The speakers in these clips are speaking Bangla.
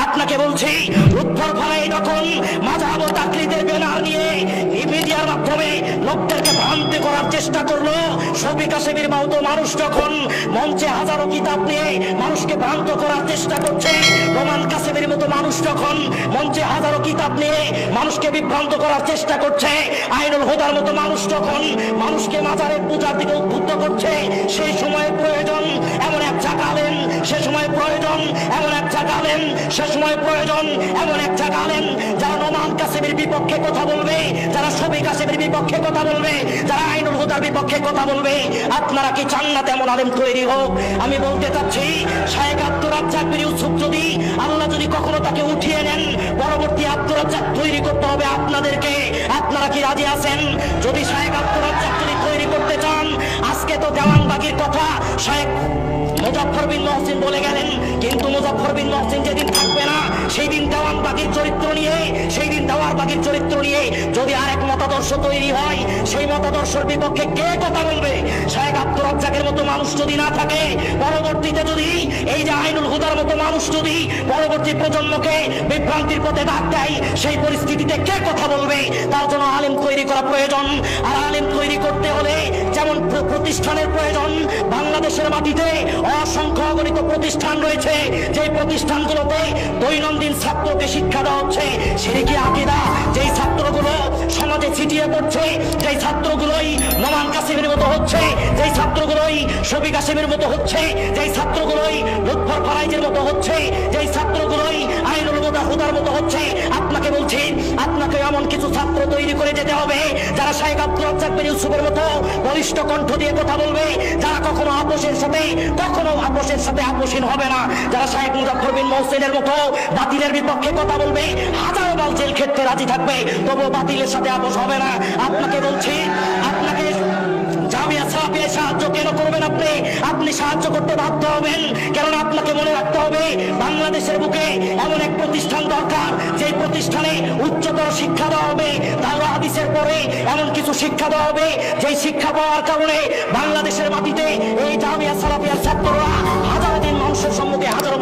আপনাকে বলছি, উত্তর ফলাই যখন মাযহাব ও তাকলিদের ব্যানার নিয়ে মিডিয়ার মাধ্যমে লোকদেরকে ভ্রান্ত করার চেষ্টা করলো, শফিক কাসেমীর মতো মানুষ যখন মঞ্চে হাজারো কিতাব নিয়ে মানুষকে ভ্রান্ত করার চেষ্টা করছে, নোমান কাসেমীর মতো মানুষ যখন মঞ্চে হাজারো কিতাব নিয়ে মানুষকে বিভ্রান্ত করার চেষ্টা করছে, আইনুল হুদার মতো মানুষ যখন মানুষকে মাজারের পূজার দিকে উদ্বুদ্ধ করছে, সেই সময় প্রয়োজন এমন এক জাগালেন, সে সময় প্রয়োজন এমন এক জাগালেন, সে সময় প্রয়োজন এমন এক জাগালেন যারা নোমান কাসেমীর বিপক্ষে কথা বলবে, যারা শফিক কাসেমীর বিপক্ষে কথা বলবে, যারা আইনুল হুদার বিপক্ষে কথা বলবে। আপনারা কি চান না তেমন আলেম তৈরি হোক? আমি বলতে চাচ্ছি, শায়েখ আব্দুর রাজ্জাক বিন ইউসুফ যদি আল্লাহ যদি কখনো তাকে উঠিয়ে নেন, পরবর্তী আব্দুর রাজ্জাক তৈরি করতে হবে আপনাদেরকে। আপনারা কি রাজি আছেন? যদি শায়েখ আব্দুর রাজ্জাক যদি তৈরি করতে চান, আজকে তো দেওয়ানবাগির কথা শায়েখ মুজাফফর বিন মহসিন বলে গেলেন, কিন্তু মুজাফফর বিন মহসিন যেদিন থাকবে না, সেই দিন দেওয়ানবাগির চরিত্র নিয়ে, সেই দিন দেওয়ানবাগির চরিত্র নিয়ে যদি আরেক মতাদর্শ তৈরি হয়, সেই মতাদর্শের বিপক্ষে কে কথা বলবে? শায়েখ আব্দুর রাজ্জাকের মতো মানুষ যদি না থাকে, পরবর্তীতে যদি এই যে আইনুল হুদার মতো মানুষ যদি পরবর্তী প্রজন্মকে বিভ্রান্তির পথে ডাক দেয়, সেই পরিস্থিতিতে কে কথা বলবে? তার জন্য আলেম তৈরি করা প্রয়োজন। আর আলেম তৈরি করতে হলে যেমন প্রতিষ্ঠানের প্রয়োজন, বাংলাদেশের মাটিতে অসংখ্য অগণিত প্রতিষ্ঠান রয়েছে, যে প্রতিষ্ঠানগুলোতে দৈনন্দিন ছাত্রকে শিক্ষা দেওয়া হচ্ছে শিরকি আকীদা, যেই ছাত্রগুলো সমাজে ছিটিয়ে পড়ছে, যেই ছাত্রগুলোই নোমান কাসেমীর মতো হচ্ছে, যেই ছাত্রগুলোই শফিক কাসেমীর মতো হচ্ছে, যেই ছাত্রগুলোই লুৎফর ফরাইজের মতো হচ্ছে, যেই ছাত্রগুলোই আইনুল হুদার মতো হচ্ছে, আপনাকে বলছি, আপনাকে এমন কিছু ছাত্র তৈরি করে যেতে হবে যারা শায়েখ আব্দুর রাজ্জাক বিন ইউসুফের মতো বলিষ্ঠ কণ্ঠ দিয়ে কথা বলবে, যারা কখনো আপোষের সাথে আপোষহীন হবে না, যারা শায়েখ মুজাফফর বিন মহসিনের মতো বাতিলের বিপক্ষে কথা বলবে, হাজারো বার জেল খেটতে রাজি থাকবে, তবুও বাতিলের সাথে আপোষ হবে না। আপনাকে বলছি, আপনাকে জামিয়া সালাফিয়ায় সাহায্য কেন করবেন? আপনি সাহায্য করতে বাধ্য হবেন, কারণ আপনাকে মনে রাখতে হবে বাংলাদেশের বুকে এমন এক প্রতিষ্ঠান দরকার, যে প্রতিষ্ঠানে উচ্চতর শিক্ষা দেওয়া হবে, দাওয়া হাদিসের পরে এমন কিছু শিক্ষা দেওয়া হবে, যেই শিক্ষা পাওয়ার কারণে বাংলাদেশের মাটিতে এই জামিয়া সালাফিয়ার ছাত্ররা হাজারো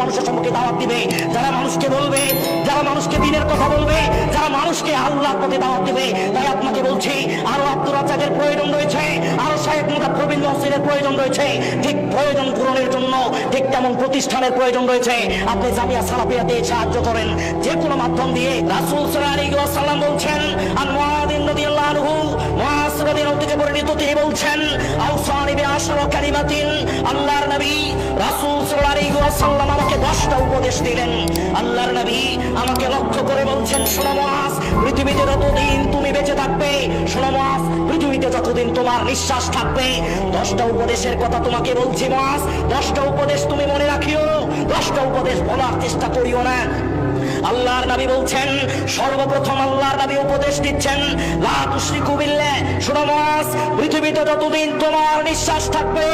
মানুষের সম্মুখে দাওয়াত দিবে, যারা মানুষকে বলবে, যারা মানুষকে দ্বীনের কথা বলবে, যারা মানুষকে আল্লাহর পথে দাওয়াত দিবে। তাই আপনাকে বলছি, আরো আব্দুর রাজ্জাকের প্রয়োজন রয়েছে, আরো শায়েখ মুজাফফর বিন মহসিনের প্রয়োজন রয়েছে। ঠিক প্রয়োজন পূরণের জন্য ঠিক তেমন প্রতিষ্ঠানের প্রয়োজন রয়েছে। আপনি জামিয়া সালাফিয়াতে সাহায্য করেন যে কোনো মাধ্যম দিয়ে। রাসূল সাল্লাল্লাহু আলাইহি ওয়াসাল্লাম বলছেন, আন মুআয রাদিয়াল্লাহু আনহু, মুআয রাদিয়াল্লাহু থেকে বর্ণিত, তিনি বলছেন, আওসানি বিআশরা কালিমাতিন, আল্লাহর নবী রাসূল সাল্লাল্লাহু আলাইহি ওয়াসাল্লাম আমাকে 10টা উপদেশ দিলেন। আল্লাহর নবী আমাকে লক্ষ্য করে বলছেন, শোনো মুআয, পৃথিবীতে যতদিন তুমি বেঁচে থাকবে, শোনো মুআয, পৃথিবীতে যতদিন তোমার নিঃশ্বাস থাকবে, 10টা উপদেশের কথা তোমাকে বলছি মুআয, 10টা উপদেশ তুমি মনে রাখিও, 10টা উপদেশ বলার চেষ্টা করিও না। আল্লাহর নবী বলছেন, সর্বপ্রথম আল্লাহর নবী উপদেশ দিচ্ছেন, লা তুশরিকু বিল্লাহ, শোনো মুআয, পৃথিবীতে যতদিন তোমার নিঃশ্বাস থাকবে,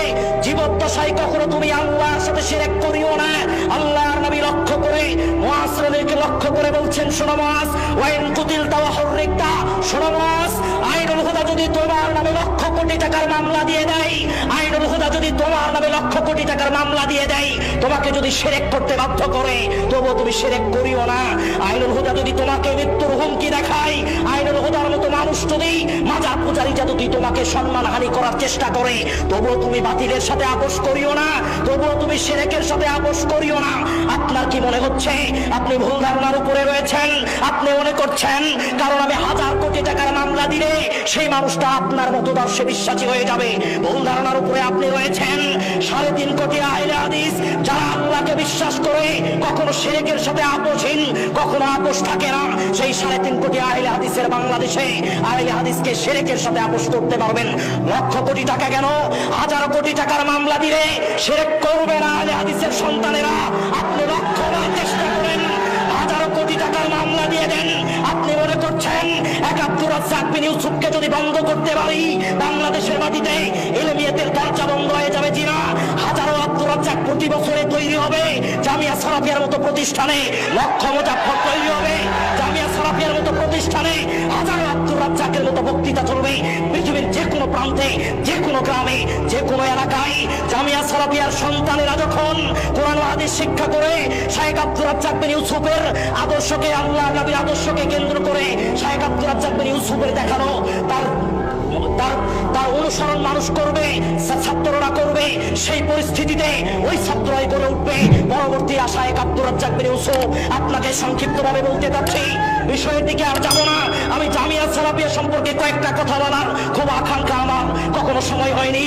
জীবদ্দশায় কখনো তুমি আল্লাহর সাথে শিরক করিও না। আল্লাহর নবী লক্ষ্য করে মুআয রাদিয়াল্লাহু লক্ষ্য করে বলছেন, শোনো মুআয, ওয়া ইন কুতিলতা ওয়া হুররিকতা, শোনো মুআয, আইনুল হুদা যদি তোমার নামে লক্ষ কোটি টাকার মামলা দিয়ে দেয়, আইনুল হুদা যদি তোমার নামে লক্ষ কোটি টাকার মামলা দিয়ে দেয়, তোমাকে যদি শিরক করতে বাধ্য করে, তবুও তুমি শিরক করিও না। আইনুল হুদা যদি তোমাকে মৃত্যুর হুমকি দেখায়, আইনুল হুদার মতো মানুষ যদি মাজার পূজারীরা যদি তোমাকে সম্মানহানি করার চেষ্টা করে, তবুও তুমি বাতিলের সাথে আপোষ করিও না, তবুও তুমি শিরকের সাথে আপোষ করিও না। আপনার কি মনে হচ্ছে আপনি ভুল ধারণার উপরে রয়েছেন? আপনি মনে করছেন কারণ আমি 1000 কোটি টাকার মামলা দিলে সেই মানুষটা আপনার মতদর্শে বিশ্বাসী হয়ে যাবে। ভুল ধারণার উপরে আপনি রয়েছেন। 3.5 কোটি আহলে হাদিস যারা আল্লাহকে বিশ্বাস করে, কখনো শিরকের সাথে আপোষহীন, কখনো আপোষ থাকে না, সেই 3.5 কোটি আহলে হাদিসের বাংলাদেশে আহলে হাদিসকে শিরকের সাথে আপোষ করতে পারবেন। লক্ষ কোটি টাকা কেন, 1000 কোটি টাকার মামলা দিলে শিরক করবে না আহলে হাদিসের সন্তানেরা। আপনি লক্ষবার চেষ্টা করেন, 1000 কোটি টাকার মামলা দিয়ে দেন। আপনি মনে করছেন এক আব্দুর রাজ্জাক বিন ইউসুফকে যদি বন্ধ করতে পারি, বাংলাদেশের মাটিতে ইলমিয়াতের দরজা বন্ধ হয়ে যাবে? জিনা, হাজারো আব্দুর রাজ্জাক প্রতি বছরে তৈরি হবে, জামিয়া সালাফিয়ার মতো প্রতিষ্ঠানে লক্ষ মুজাফফর তৈরি হবে, জামিয়া সালাফিয়ার মতো প্রতিষ্ঠানে হাজার আব্দুর রাজ্জাকের মতো বক্তৃতা চলবে পৃথিবীর যে কোনো প্রান্তে, যে কোনো গ্রামে, যে কোনো এলাকায়। জামিয়া সালাফিয়ার সন্তানেরা যখন কোরআন ও হাদিস শিক্ষা করে শাইখ আব্দুর রাজ্জাক বিন ইউসুফের আদর্শকে, আল্লাহ নবীর আদর্শকে কেন্দ্র করে শাইখ আব্দুর রাজ্জাক বিন ইউসুফের দেখানো তার অনুসরণ মানুষ করবে, ছাত্ররা করবে, সেই পরিস্থিতিতে ওই ছাত্ররাই গড়ে উঠবে পরবর্তী আশায় আব্দুর রাজ্জাক বিন ইউসুফ। আপনাকে সংক্ষিপ্তভাবে বলতে চাচ্ছি, বিষয়ের দিকে আর যাব না। আমি জামিয়া সালাফিয়া সম্পর্কে কয়েকটা কথা বলার খুব আকাঙ্ক্ষা আমার, কখনো সময় হয়নি।